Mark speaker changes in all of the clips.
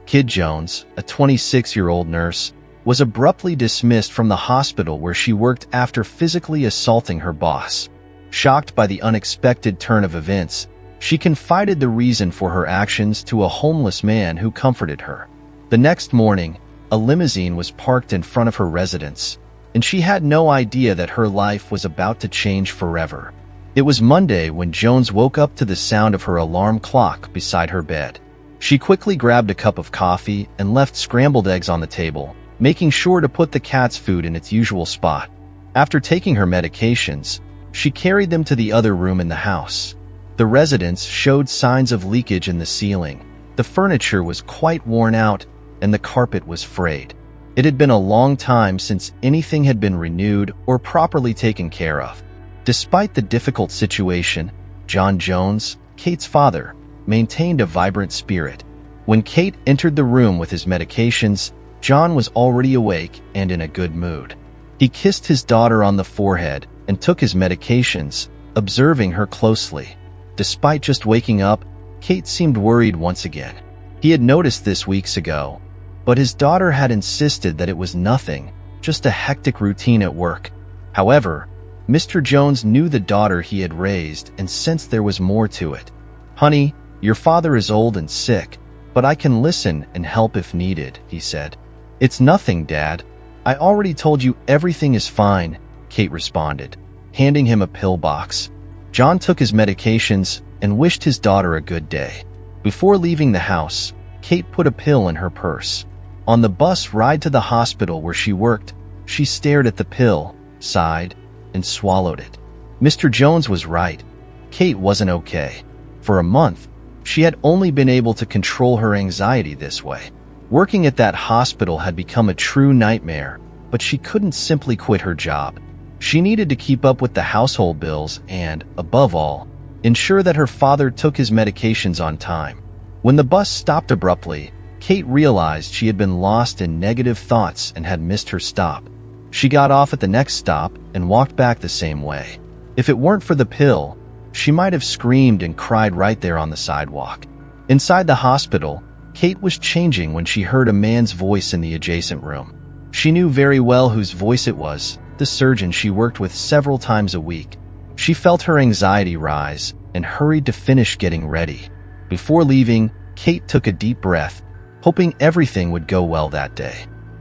Speaker 1: Kid Jones, a 26-year-old nurse, was abruptly dismissed from the hospital where she worked after physically assaulting her boss. Shocked by the unexpected turn of events, she confided the reason for her actions to a homeless man who comforted her. The next morning, a limousine was parked in front of her residence, and she had no idea that her life was about to change forever. It was Monday when Jones woke up to the sound of her alarm clock beside her bed. She quickly grabbed a cup of coffee and left scrambled eggs on the table, making sure to put the cat's food in its usual spot. After taking her medications, she carried them to the other room in the house. The residence showed signs of leakage in the ceiling. The furniture was quite worn out, and the carpet was frayed. It had been a long time since anything had been renewed or properly taken care of. Despite the difficult situation, John Jones, Kate's father, maintained a vibrant spirit. When Kate entered the room with his medications, John was already awake and in a good mood. He kissed his daughter on the forehead and took his medications, observing her closely. Despite just waking up, Kate seemed worried once again. He had noticed this weeks ago, but his daughter had insisted that it was nothing, just a hectic routine at work. However, Mr. Jones knew the daughter he had raised and sensed there was more to it. "Honey, your father is old and sick, but I can listen and help if needed," he said. "It's nothing, Dad. I already told you everything is fine," Kate responded, handing him a pill box. John took his medications and wished his daughter a good day. Before leaving the house, Kate put a pill in her purse. On the bus ride to the hospital where she worked, she stared at the pill, sighed, and swallowed it. Mr. Jones was right. Kate wasn't okay. For a month, she had only been able to control her anxiety this way. Working at that hospital had become a true nightmare, but she couldn't simply quit her job. She needed to keep up with the household bills and, above all, ensure that her father took his medications on time. When the bus stopped abruptly, Kate realized she had been lost in negative thoughts and had missed her stop. She got off at the next stop and walked back the same way. If it weren't for the pill, she might have screamed and cried right there on the sidewalk. Inside the hospital, Kate was changing when she heard a man's voice in the adjacent room. She knew very well whose voice it was, the surgeon she worked with several times a week. She felt her anxiety rise and hurried to finish getting ready. Before leaving, Kate took a deep breath, hoping everything would go well that day.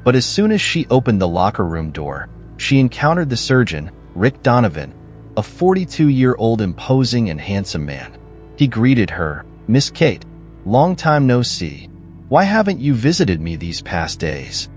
Speaker 1: But as soon as she opened the locker room door, she encountered the surgeon, Rick Donovan, a 42-year-old imposing and handsome man. He greeted her, "Miss Kate, long time no see. Why haven't you visited me these past days?"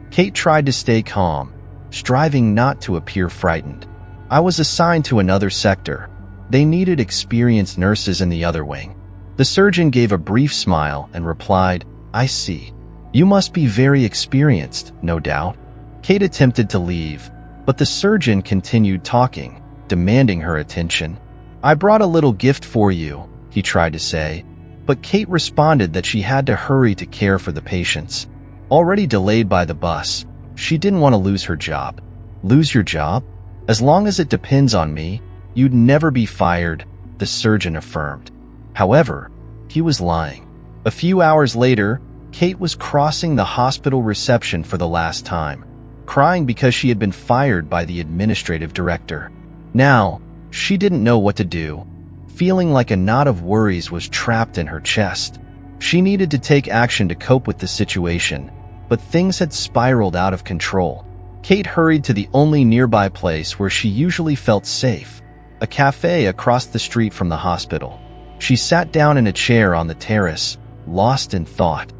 Speaker 1: Kate tried to stay calm, striving not to appear frightened. "I was assigned to another sector. They needed experienced nurses in the other wing." The surgeon gave a brief smile and replied, "I see. You must be very experienced, no doubt." Kate attempted to leave, but the surgeon continued talking, demanding her attention. "I brought a little gift for you," he tried to say, but Kate responded that she had to hurry to care for the patients. Already delayed by the bus, she didn't want to lose her job. "Lose your job? As long as it depends on me, you'd never be fired," the surgeon affirmed. However, he was lying. A few hours later, Kate was crossing the hospital reception for the last time, crying because she had been fired by the administrative director. Now, she didn't know what to do, feeling like a knot of worries was trapped in her chest. She needed to take action to cope with the situation, but things had spiraled out of control. Kate hurried to the only nearby place where she usually felt safe, a cafe across the street from the hospital. She sat down in a chair on the terrace, lost in thought.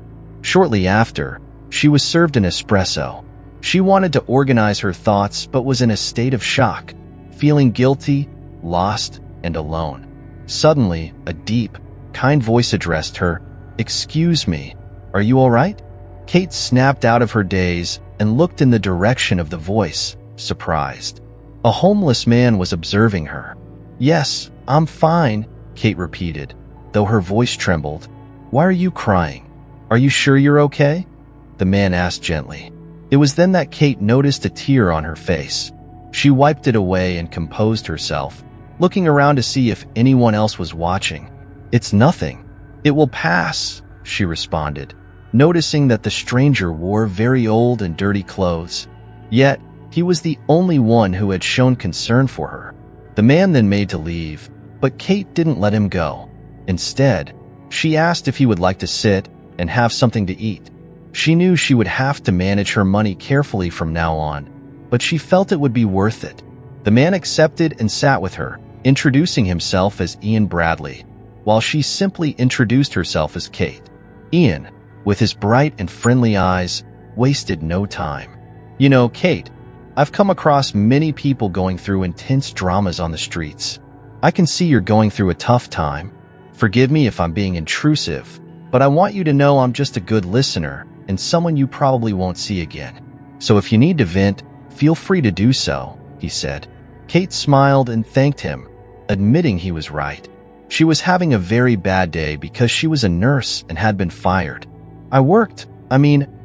Speaker 1: Shortly after, she was served an espresso. She wanted to organize her thoughts but was in a state of shock, feeling guilty, lost, and alone. Suddenly, a deep, kind voice addressed her. "Excuse me, are you all right?" Kate snapped out of her daze and looked in the direction of the voice, surprised. A homeless man was observing her. "Yes, I'm fine," Kate repeated, though her voice trembled. "Why are you crying? Are you sure you're okay?" the man asked gently. It was then that Kate noticed a tear on her face. She wiped it away and composed herself, looking around to see if anyone else was watching. "It's nothing. It will pass," she responded, noticing that the stranger wore very old and dirty clothes. Yet, he was the only one who had shown concern for her. The man then made to leave, but Kate didn't let him go. Instead, she asked if he would like to sit and have something to eat. She knew she would have to manage her money carefully from now on, but she felt it would be worth it. The man accepted and sat with her, introducing himself as Ian Bradley, while she simply introduced herself as Kate. Ian, with his bright and friendly eyes, wasted no time. "You know, Kate, I've come across many people going through intense dramas on the streets. I can see you're going through a tough time. Forgive me if I'm being intrusive, but I want you to know I'm just a good listener and someone you probably won't see again. So if you need to vent, feel free to do so," he said. Kate smiled and thanked him, admitting he was right. She was having a very bad day because she was a nurse and had been fired. I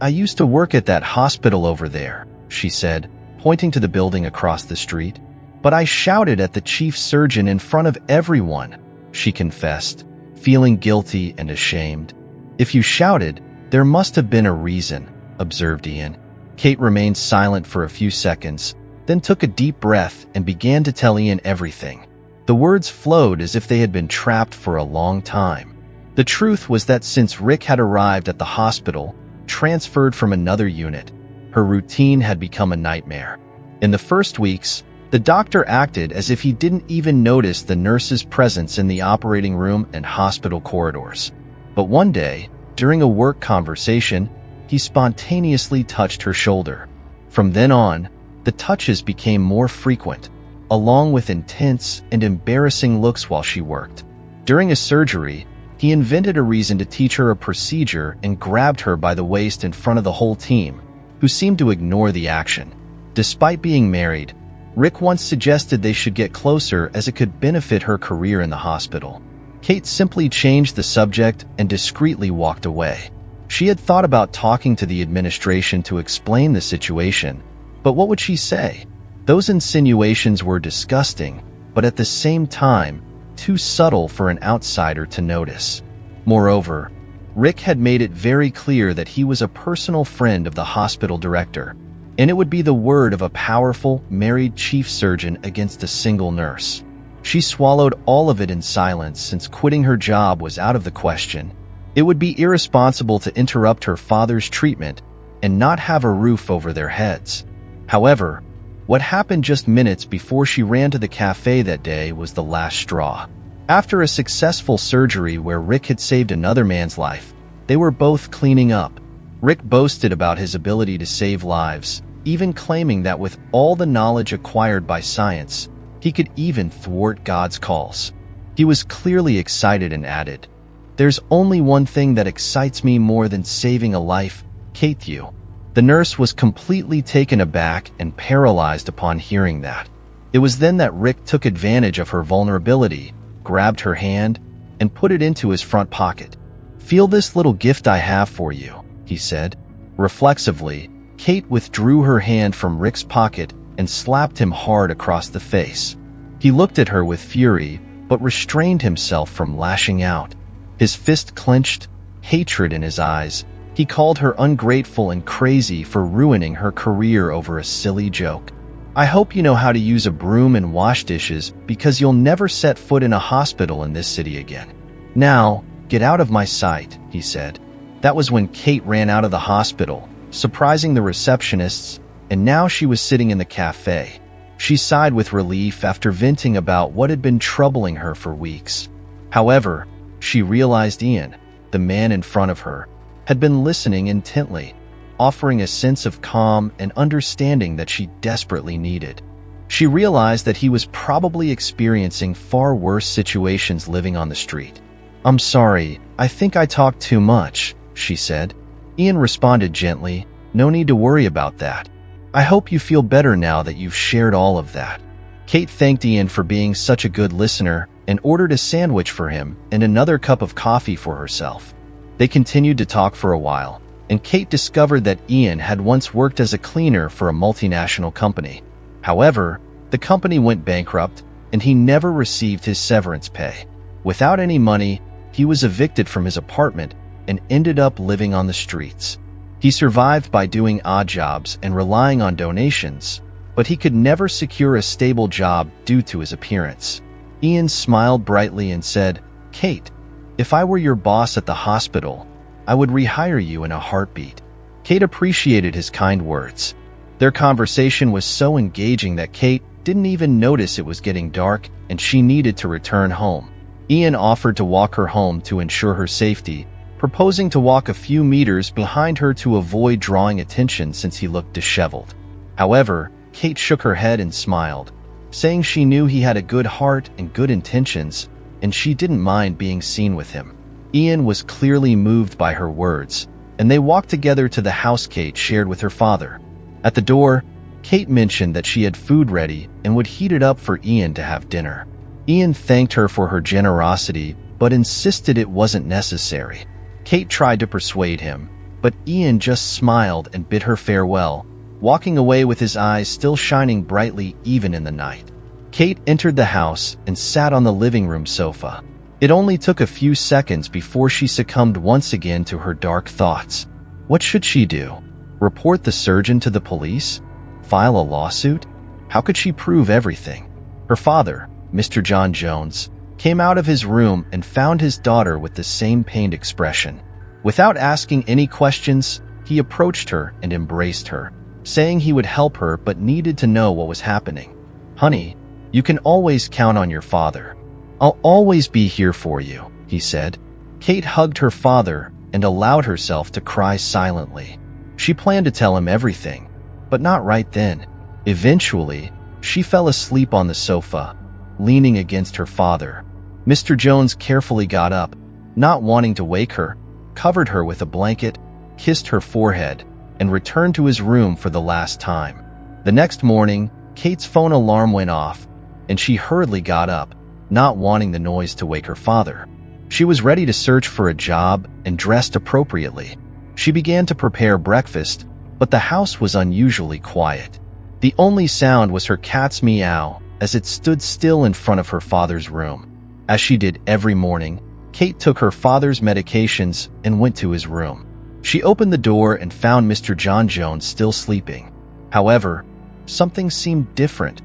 Speaker 1: used to work at that hospital over there," she said, pointing to the building across the street. "But I shouted at the chief surgeon in front of everyone," she confessed, feeling guilty and ashamed. "If you shouted, there must have been a reason," observed Ian. Kate remained silent for a few seconds, then took a deep breath and began to tell Ian everything. The words flowed as if they had been trapped for a long time. The truth was that since Rick had arrived at the hospital, transferred from another unit, her routine had become a nightmare. In the first weeks, the doctor acted as if he didn't even notice the nurse's presence in the operating room and hospital corridors. But one day, during a work conversation, he spontaneously touched her shoulder. From then on, the touches became more frequent, along with intense and embarrassing looks while she worked. During a surgery, he invented a reason to teach her a procedure and grabbed her by the waist in front of the whole team, who seemed to ignore the action. Despite being married, Rick once suggested they should get closer as it could benefit her career in the hospital. Kate simply changed the subject and discreetly walked away. She had thought about talking to the administration to explain the situation, but what would she say? Those insinuations were disgusting, but at the same time, too subtle for an outsider to notice. Moreover, Rick had made it very clear that he was a personal friend of the hospital director, and it would be the word of a powerful, married chief surgeon against a single nurse. She swallowed all of it in silence since quitting her job was out of the question. It would be irresponsible to interrupt her father's treatment and not have a roof over their heads. However, what happened just minutes before she ran to the cafe that day was the last straw. After a successful surgery where Rick had saved another man's life, they were both cleaning up. Rick boasted about his ability to save lives, even claiming that with all the knowledge acquired by science, he could even thwart God's calls. He was clearly excited and added, "There's only one thing that excites me more than saving a life, Kate. You." The nurse was completely taken aback and paralyzed upon hearing that. It was then that Rick took advantage of her vulnerability, grabbed her hand, and put it into his front pocket. "Feel this little gift I have for you," he said. Reflexively, Kate withdrew her hand from Rick's pocket and slapped him hard across the face. He looked at her with fury, but restrained himself from lashing out. His fist clenched, hatred in his eyes. He called her ungrateful and crazy for ruining her career over a silly joke. "I hope you know how to use a broom and wash dishes because you'll never set foot in a hospital in this city again. Now, get out of my sight," he said. That was when Kate ran out of the hospital, surprising the receptionists, and now she was sitting in the cafe. She sighed with relief after venting about what had been troubling her for weeks. However, she realized Ian, the man in front of her, had been listening intently, offering a sense of calm and understanding that she desperately needed. She realized that he was probably experiencing far worse situations living on the street. "I'm sorry, I think I talked too much," she said. Ian responded gently, "No need to worry about that. I hope you feel better now that you've shared all of that." Kate thanked Ian for being such a good listener and ordered a sandwich for him and another cup of coffee for herself. They continued to talk for a while, and Kate discovered that Ian had once worked as a cleaner for a multinational company. However, the company went bankrupt, and he never received his severance pay. Without any money, he was evicted from his apartment and ended up living on the streets. He survived by doing odd jobs and relying on donations, but he could never secure a stable job due to his appearance. Ian smiled brightly and said, "Kate, if I were your boss at the hospital, I would rehire you in a heartbeat." Kate appreciated his kind words. Their conversation was so engaging that Kate didn't even notice it was getting dark and she needed to return home. Ian offered to walk her home to ensure her safety, proposing to walk a few meters behind her to avoid drawing attention since he looked disheveled. However, Kate shook her head and smiled, saying she knew he had a good heart and good intentions, and she didn't mind being seen with him. Ian was clearly moved by her words, and they walked together to the house Kate shared with her father. At the door, Kate mentioned that she had food ready and would heat it up for Ian to have dinner. Ian thanked her for her generosity, but insisted it wasn't necessary. Kate tried to persuade him, but Ian just smiled and bid her farewell, walking away with his eyes still shining brightly even in the night. Kate entered the house and sat on the living room sofa. It only took a few seconds before she succumbed once again to her dark thoughts. What should she do? Report the surgeon to the police? File a lawsuit? How could she prove everything? Her father, Mr. John Jones, came out of his room and found his daughter with the same pained expression. Without asking any questions, he approached her and embraced her, saying he would help her but needed to know what was happening. "Honey, you can always count on your father. I'll always be here for you," he said. Kate hugged her father and allowed herself to cry silently. She planned to tell him everything, but not right then. Eventually, she fell asleep on the sofa, leaning against her father. Mr. Jones carefully got up, not wanting to wake her, covered her with a blanket, kissed her forehead, and returned to his room for the last time. The next morning, Kate's phone alarm went off, and she hurriedly got up, not wanting the noise to wake her father. She was ready to search for a job and dressed appropriately. She began to prepare breakfast, but the house was unusually quiet. The only sound was her cat's meow as it stood still in front of her father's room. As she did every morning, Kate took her father's medications and went to his room. She opened the door and found Mr. John Jones still sleeping. However, something seemed different.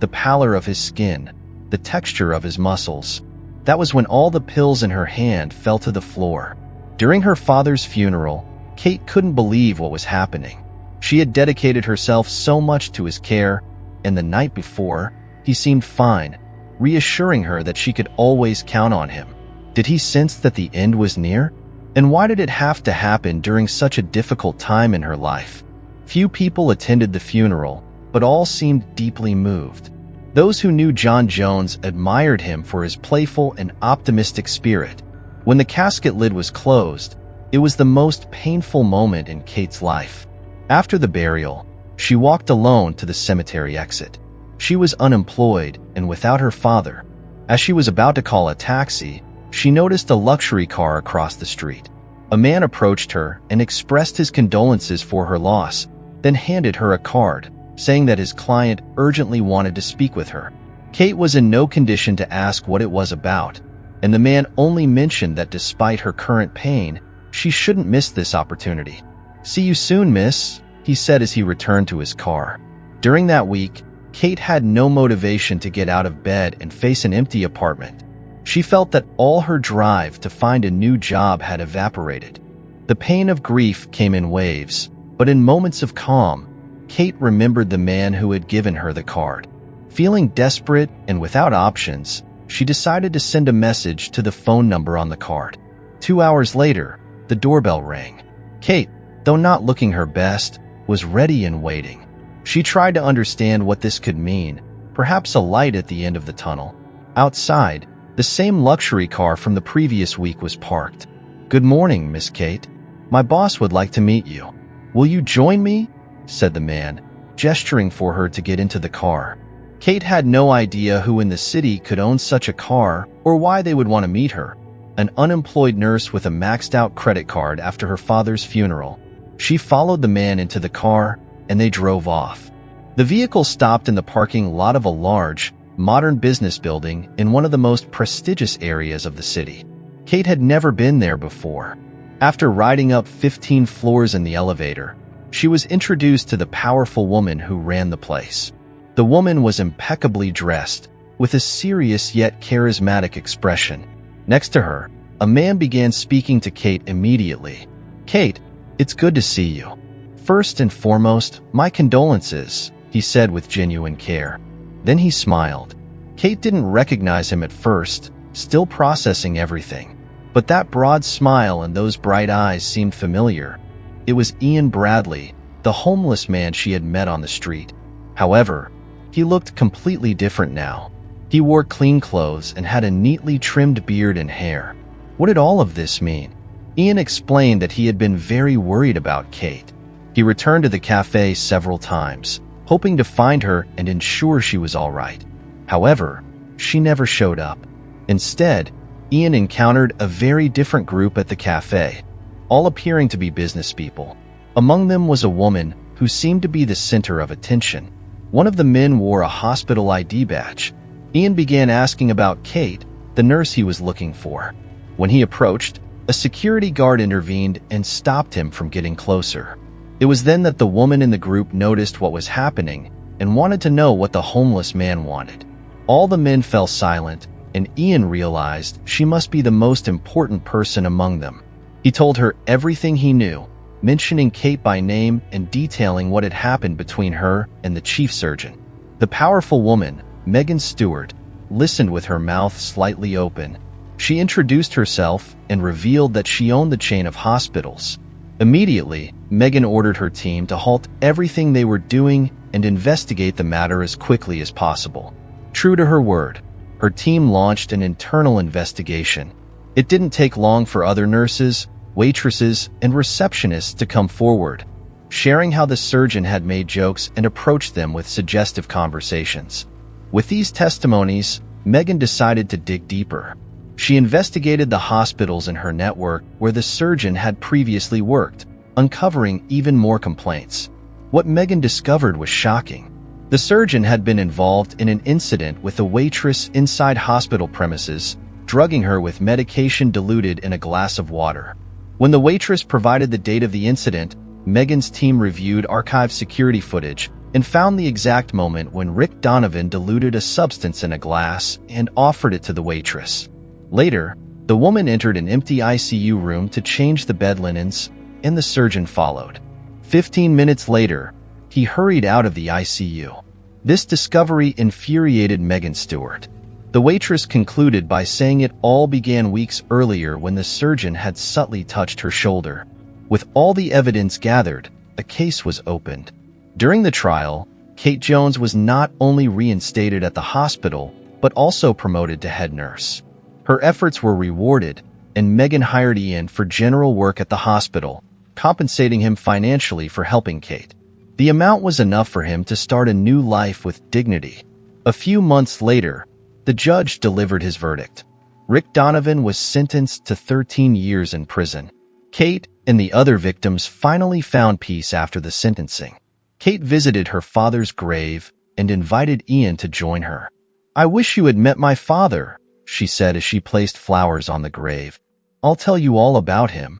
Speaker 1: The pallor of his skin, the texture of his muscles. That was when all the pills in her hand fell to the floor. During her father's funeral, Kate couldn't believe what was happening. She had dedicated herself so much to his care, and the night before, he seemed fine, reassuring her that she could always count on him. Did he sense that the end was near? And why did it have to happen during such a difficult time in her life? Few people attended the funeral, but all seemed deeply moved. Those who knew John Jones admired him for his playful and optimistic spirit. When the casket lid was closed, it was the most painful moment in Kate's life. After the burial, she walked alone to the cemetery exit. She was unemployed and without her father. As she was about to call a taxi, she noticed a luxury car across the street. A man approached her and expressed his condolences for her loss, then handed her a card, saying that his client urgently wanted to speak with her. Kate was in no condition to ask what it was about, and the man only mentioned that despite her current pain, she shouldn't miss this opportunity. "See you soon, miss," he said as he returned to his car. During that week, Kate had no motivation to get out of bed and face an empty apartment. She felt that all her drive to find a new job had evaporated. The pain of grief came in waves, but in moments of calm, Kate remembered the man who had given her the card. Feeling desperate and without options, she decided to send a message to the phone number on the card. 2 hours later, the doorbell rang. Kate, though not looking her best, was ready and waiting. She tried to understand what this could mean, perhaps a light at the end of the tunnel. Outside, the same luxury car from the previous week was parked. "Good morning, Miss Kate. My boss would like to meet you. Will you join me?" said the man, gesturing for her to get into the car. Kate had no idea who in the city could own such a car or why they would want to meet her. An unemployed nurse with a maxed-out credit card after her father's funeral. She followed the man into the car, and they drove off. The vehicle stopped in the parking lot of a large, modern business building in one of the most prestigious areas of the city. Kate had never been there before. After riding up 15 floors in the elevator, she was introduced to the powerful woman who ran the place. The woman was impeccably dressed, with a serious yet charismatic expression. Next to her, a man began speaking to Kate immediately. "Kate, it's good to see you. First and foremost, my condolences," he said with genuine care. Then he smiled. Kate didn't recognize him at first, still processing everything. But that broad smile and those bright eyes seemed familiar. It was Ian Bradley, the homeless man she had met on the street. However, he looked completely different now. He wore clean clothes and had a neatly trimmed beard and hair. What did all of this mean? Ian explained that he had been very worried about Kate. He returned to the cafe several times, hoping to find her and ensure she was all right. However, she never showed up. Instead, Ian encountered a very different group at the cafe, all appearing to be business people. Among them was a woman who seemed to be the center of attention. One of the men wore a hospital ID badge. Ian began asking about Kate, the nurse he was looking for. When he approached, a security guard intervened and stopped him from getting closer. It was then that the woman in the group noticed what was happening and wanted to know what the homeless man wanted. All the men fell silent, and Ian realized she must be the most important person among them. He told her everything he knew, mentioning Kate by name and detailing what had happened between her and the chief surgeon. The powerful woman, Megan Stewart, listened with her mouth slightly open. She introduced herself and revealed that she owned the chain of hospitals. Immediately, Megan ordered her team to halt everything they were doing and investigate the matter as quickly as possible. True to her word, her team launched an internal investigation. It didn't take long for other nurses, waitresses, and receptionists to come forward, sharing how the surgeon had made jokes and approached them with suggestive conversations. With these testimonies, Megan decided to dig deeper. She investigated the hospitals in her network where the surgeon had previously worked, uncovering even more complaints. What Megan discovered was shocking. The surgeon had been involved in an incident with a waitress inside hospital premises, drugging her with medication diluted in a glass of water. When the waitress provided the date of the incident, Megan's team reviewed archived security footage and found the exact moment when Rick Donovan diluted a substance in a glass and offered it to the waitress. Later, the woman entered an empty ICU room to change the bed linens, and the surgeon followed. 15 minutes later, he hurried out of the ICU. This discovery infuriated Megan Stewart. The waitress concluded by saying it all began weeks earlier when the surgeon had subtly touched her shoulder. With all the evidence gathered, a case was opened. During the trial, Kate Jones was not only reinstated at the hospital, but also promoted to head nurse. Her efforts were rewarded, and Megan hired Ian for general work at the hospital, compensating him financially for helping Kate. The amount was enough for him to start a new life with dignity. A few months later, the judge delivered his verdict. Rick Donovan was sentenced to 13 years in prison. Kate and the other victims finally found peace after the sentencing. Kate visited her father's grave and invited Ian to join her. "I wish you had met my father," she said as she placed flowers on the grave. "I'll tell you all about him."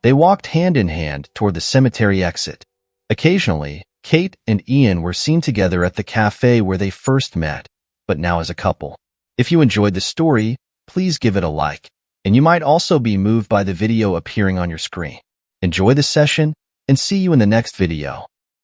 Speaker 1: They walked hand in hand toward the cemetery exit. Occasionally, Kate and Ian were seen together at the cafe where they first met, but now as a couple. If you enjoyed the story, please give it a like, and you might also be moved by the video appearing on your screen. Enjoy the session, and see you in the next video.